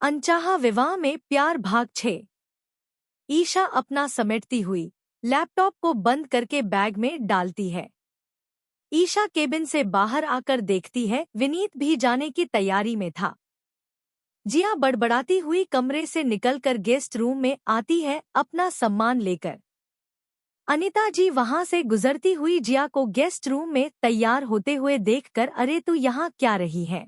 अनचाहा विवाह में प्यार भाग 6। ईशा अपना समेटती हुई लैपटॉप को बंद करके बैग में डालती है। ईशा केबिन से बाहर आकर देखती है विनीत भी जाने की तैयारी में था। जिया बड़बड़ाती हुई कमरे से निकलकर गेस्ट रूम में आती है अपना सामान लेकर। अनिता जी वहां से गुजरती हुई जिया को गेस्ट रूम में तैयार होते हुए देखकर, अरे तू यहाँ क्या रही है?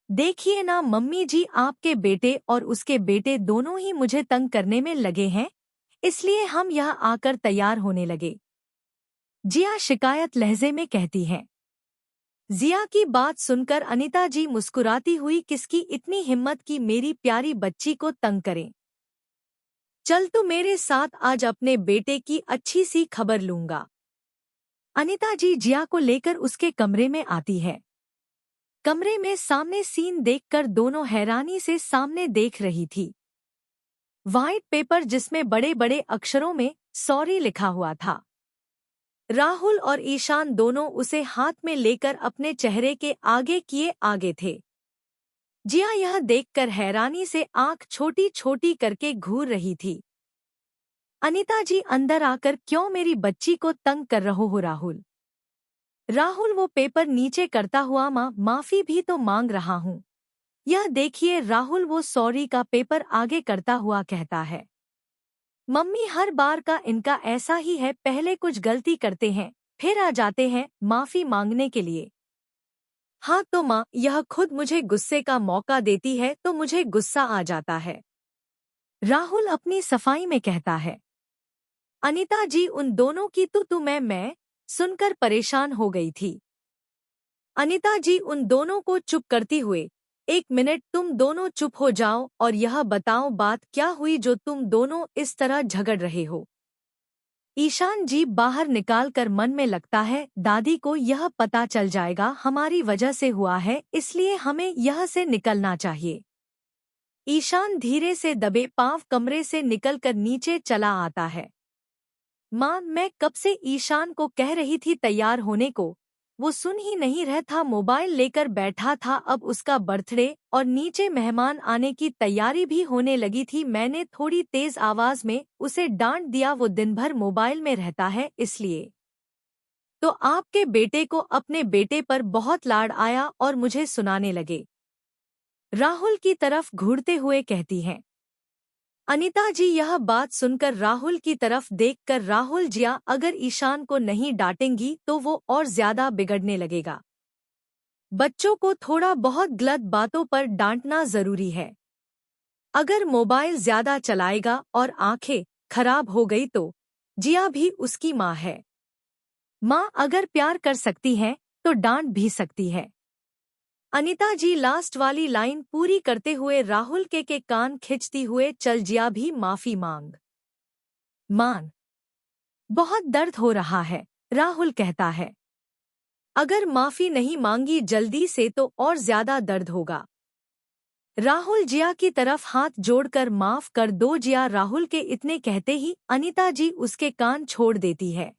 देखिए ना मम्मी जी, आपके बेटे और उसके बेटे दोनों ही मुझे तंग करने में लगे हैं, इसलिए हम यहाँ आकर तैयार होने लगे। जिया शिकायत लहजे में कहती है। जिया की बात सुनकर अनिता जी मुस्कुराती हुई, किसकी इतनी हिम्मत कि मेरी प्यारी बच्ची को तंग करें? चल तू मेरे साथ, आज अपने बेटे की अच्छी सी खबर लूंगा। अनिता जी जिया को लेकर उसके कमरे में आती है। कमरे में सामने सीन देखकर दोनों हैरानी से सामने देख रही थी। व्हाइट पेपर जिसमें बड़े बड़े अक्षरों में सॉरी लिखा हुआ था। राहुल और ईशान दोनों उसे हाथ में लेकर अपने चेहरे के आगे किए आगे थे। जिया यह देखकर हैरानी से आंख छोटी छोटी करके घूर रही थी। अनिता जी अंदर आकर, क्यों मेरी बच्ची को तंग कर रहो हो राहुल? राहुल वो पेपर नीचे करता हुआ, माँ माफी भी तो मांग रहा हूँ। यह देखिए राहुल वो सॉरी का पेपर आगे करता हुआ कहता है। मम्मी हर बार का इनका ऐसा ही है, पहले कुछ गलती करते हैं फिर आ जाते हैं माफी मांगने के लिए। हाँ तो माँ, यह खुद मुझे गुस्से का मौका देती है तो मुझे गुस्सा आ जाता है, राहुल अपनी सफाई में कहता है। अनिता जी उन दोनों की तू मैं सुनकर परेशान हो गई थी। अनिता जी उन दोनों को चुप करती हुए, एक मिनट तुम दोनों चुप हो जाओ और यह बताओ बात क्या हुई जो तुम दोनों इस तरह झगड़ रहे हो? ईशान जी बाहर निकालकर मन में लगता है दादी को यह पता चल जाएगा हमारी वजह से हुआ है, इसलिए हमें यह से निकलना चाहिए। ईशान धीरे से दबे पांव कमरे से निकलकर नीचे चला आता है। माँ मैं कब से ईशान को कह रही थी तैयार होने को, वो सुन ही नहीं रहा था, मोबाइल लेकर बैठा था। अब उसका बर्थडे और नीचे मेहमान आने की तैयारी भी होने लगी थी। मैंने थोड़ी तेज आवाज में उसे डांट दिया, वो दिन भर मोबाइल में रहता है इसलिए। तो आपके बेटे को अपने बेटे पर बहुत लाड आया और मुझे सुनाने लगे, राहुल की तरफ घूरते हुए कहती हैं। अनिता जी यह बात सुनकर राहुल की तरफ देखकर, राहुल जिया अगर ईशान को नहीं डांटेंगी तो वो और ज्यादा बिगड़ने लगेगा। बच्चों को थोड़ा बहुत गलत बातों पर डांटना जरूरी है। अगर मोबाइल ज्यादा चलाएगा और आंखें खराब हो गई तो जिया भी उसकी माँ है। माँ अगर प्यार कर सकती है तो डांट भी सकती है। अनिता जी लास्ट वाली लाइन पूरी करते हुए राहुल के कान खींचती हुए, चल जिया भी माफी मांग। मान बहुत दर्द हो रहा है, राहुल कहता है। अगर माफी नहीं मांगी जल्दी से तो और ज्यादा दर्द होगा। राहुल जिया की तरफ हाथ जोड़कर, माफ कर दो जिया। राहुल के इतने कहते ही अनिता जी उसके कान छोड़ देती है।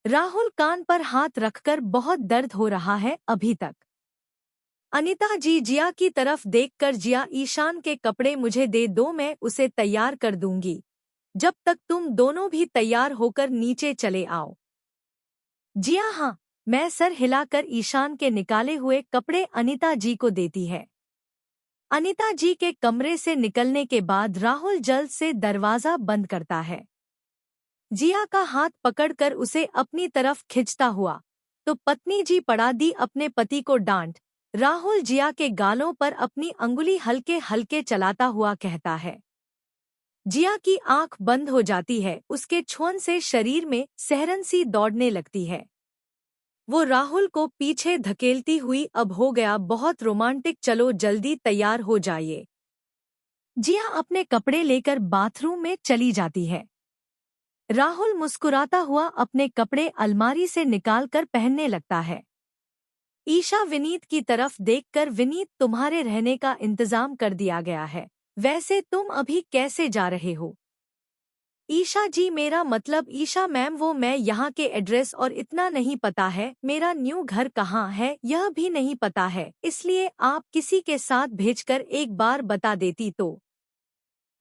राहुल कान पर हाथ रखकर, बहुत दर्द हो रहा है अभी तक। अनिता जी जिया की तरफ देखकर, जिया ईशान के कपड़े मुझे दे दो, मैं उसे तैयार कर दूंगी जब तक तुम दोनों भी तैयार होकर नीचे चले आओ। जिया हाँ, मैं सर हिलाकर ईशान के निकाले हुए कपड़े अनिता जी को देती है। अनिता जी के कमरे से निकलने के बाद राहुल जल्द से दरवाजा बंद करता है। जिया का हाथ पकड़कर उसे अपनी तरफ खिंचता हुआ, तो पत्नी जी पड़ा दी अपने पति को डांट। राहुल जिया के गालों पर अपनी अंगुली हल्के हल्के चलाता हुआ कहता है। जिया की आंख बंद हो जाती है, उसके छुअन से शरीर में सहरन सी दौड़ने लगती है। वो राहुल को पीछे धकेलती हुई, अब हो गया बहुत रोमांटिक, चलो जल्दी तैयार हो जाइए। जिया अपने कपड़े लेकर बाथरूम में चली जाती है। राहुल मुस्कुराता हुआ अपने कपड़े अलमारी से निकालकर पहनने लगता है। ईशा विनीत की तरफ देखकर, विनीत तुम्हारे रहने का इंतजाम कर दिया गया है, वैसे तुम अभी कैसे जा रहे हो? ईशा जी, मेरा मतलब ईशा मैम, वो मैं यहाँ के एड्रेस और इतना नहीं पता है, मेरा न्यू घर कहाँ है यह भी नहीं पता है, इसलिए आप किसी के साथ भेजकर एक बार बता देती तो।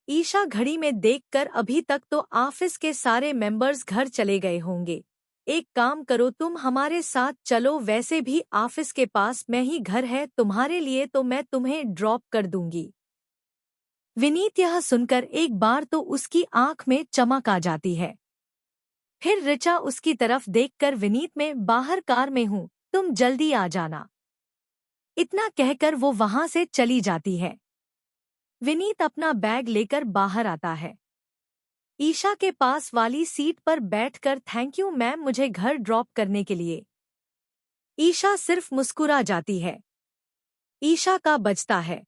ईशा घड़ी में देखकर अभी तक तो ऑफिस के सारे मेंबर्स घर चले गए होंगे। एक काम करो, तुम हमारे साथ चलो, वैसे भी ऑफिस के पास में ही घर है तुम्हारे लिए, तो मैं तुम्हें ड्रॉप कर दूंगी। विनीत यह सुनकर एक बार तो उसकी आंख में चमक आ जाती है। फिर ऋचा उसकी तरफ देखकर, विनीत मैं बाहर कार में हूँ, तुम जल्दी आ जाना। इतना कहकर वो वहां से चली जाती है। विनीत अपना बैग लेकर बाहर आता है। ईशा के पास वाली सीट पर बैठकर, थैंक यू मैम मुझे घर ड्रॉप करने के लिए। ईशा सिर्फ मुस्कुरा जाती है। ईशा का बजता है।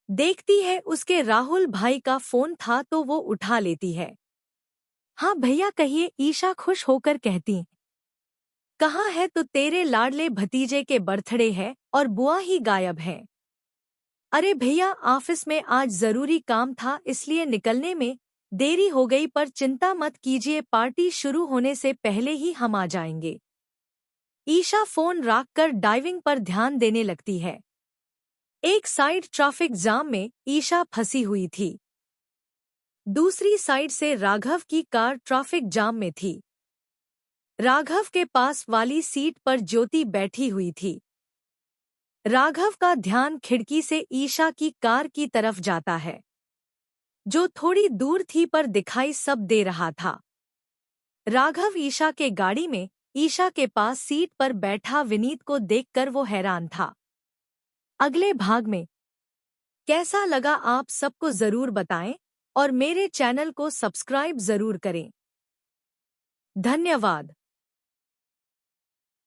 देखती है उसके राहुल भाई का फोन था तो वो उठा लेती है। हाँ भैया कहिए, ईशा खुश होकर कहती। कहाँ है? तो तेरे लाडले भतीजे के बर्थडे है और बुआ ही गायब है। अरे भैया ऑफिस में आज जरूरी काम था इसलिए निकलने में देरी हो गई, पर चिंता मत कीजिए, पार्टी शुरू होने से पहले ही हम आ जाएंगे। ईशा फोन रखकर ड्राइविंग पर ध्यान देने लगती है। एक साइड ट्रैफिक जाम में ईशा फंसी हुई थी। दूसरी साइड से राघव की कार ट्रैफिक जाम में थी। राघव के पास वाली सीट पर ज्योति बैठी हुई थी। राघव का ध्यान खिड़की से ईशा की कार की तरफ जाता है, जो थोड़ी दूर थी पर दिखाई सब दे रहा था। राघव ईशा के गाड़ी में ईशा के पास सीट पर बैठा विनीत को देखकर वो हैरान था। अगले भाग में कैसा लगा आप सबको जरूर बताएं और मेरे चैनल को सब्सक्राइब जरूर करें। धन्यवाद।